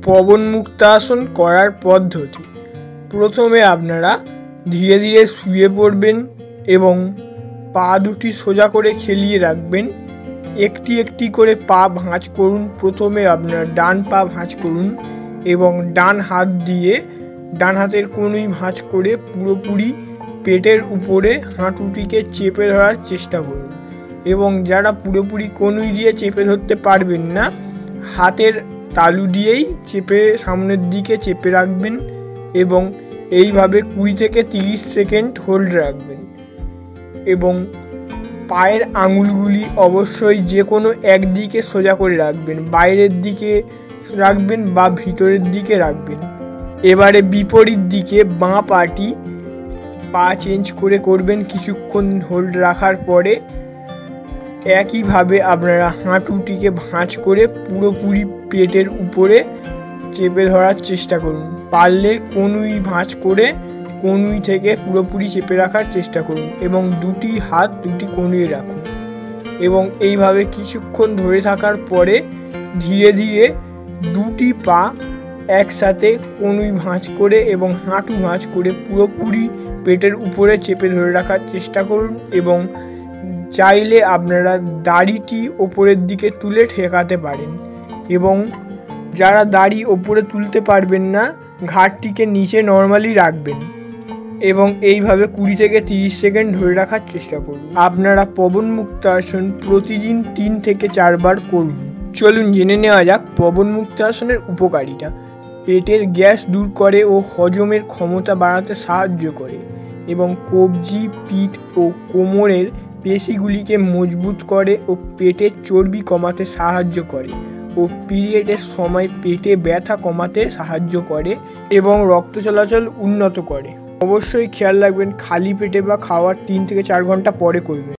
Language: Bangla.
পবন মুক্তাসন করার পদ্ধতি। প্রথমে আপনারা ধীরে ধীরে শুয়ে পড়বেন এবং পা দুটি সোজা করে খেলিয়ে রাখবেন। একটি একটি করে পা ভাঁজ করুন। প্রথমে আপনারা ডান পা ভাঁজ করুন এবং ডান হাত দিয়ে ডান হাতের কনুই ভাঁজ করে পুরোপুরি পেটের উপরে হাঁটুটিকে চেপে ধরার চেষ্টা করুন এবং যারা পুরোপুরি কনুই দিয়ে চেপে ধরতে পারবেন না, হাতের তালু দিয়েই চেপে সামনের দিকে চেপে রাখবেন এবং এইভাবে 20 থেকে 30 সেকেন্ড হোল্ড রাখবেন এবং পায়ের আঙুলগুলি অবশ্যই যে কোনো একদিকে সোজা করে রাখবেন, বাইরের দিকে রাখবেন বা ভিতরের দিকে রাখবেন। এবারে বিপরীত দিকে বাঁ পাটি পা চেঞ্জ করে করবেন। কিছুক্ষণ হোল্ড রাখার পরে একইভাবে আপনারা হাঁটুটিকে ভাঁজ করে পুরোপুরি পেটের উপরে চেপে ধরার চেষ্টা করুন। পারলে কনুই ভাঁজ করে কনুই থেকে পুরোপুরি চেপে রাখার চেষ্টা করুন এবং দুটি হাত দুটি কনুইয়ে রাখুন এবং এইভাবে কিছুক্ষণ ধরে থাকার পরে ধীরে ধীরে দুটি পা একসাথে কনুই ভাঁজ করে এবং হাঁটু ভাঁজ করে পুরোপুরি পেটের উপরে চেপে ধরে রাখার চেষ্টা করুন এবং চাইলে আপনারা দাড়িটি ওপরের দিকে তুলে ঠেকাতে পারেন এবং যারা দাড়ি ওপরে তুলতে পারবেন না, ঘাড়টিকে নিচে নর্মালি রাখবেন এবং এইভাবে 20 থেকে 30 সেকেন্ড ধরে রাখার চেষ্টা করুন। আপনারা পবন মুক্তাসন প্রতিদিন 3 থেকে 4 বার করুন। চলুন জেনে নেওয়া যাক পবন মুক্তাসনের উপকারিতা। পেটের গ্যাস দূর করে ও হজমের ক্ষমতা বাড়াতে সাহায্য করে এবং কবজি, পিঠ ও কোমরের পেশিগুলিকে মজবুত করে ও পেটের চর্বি কমাতে সাহায্য করে ও পিরিয়ডের সময় পেটে ব্যথা কমাতে সাহায্য করে এবং রক্ত চলাচল উন্নত করে। অবশ্যই খেয়াল রাখবেন খালি পেটে বা খাওয়ার 3 থেকে 4 ঘন্টা পরে করবেন।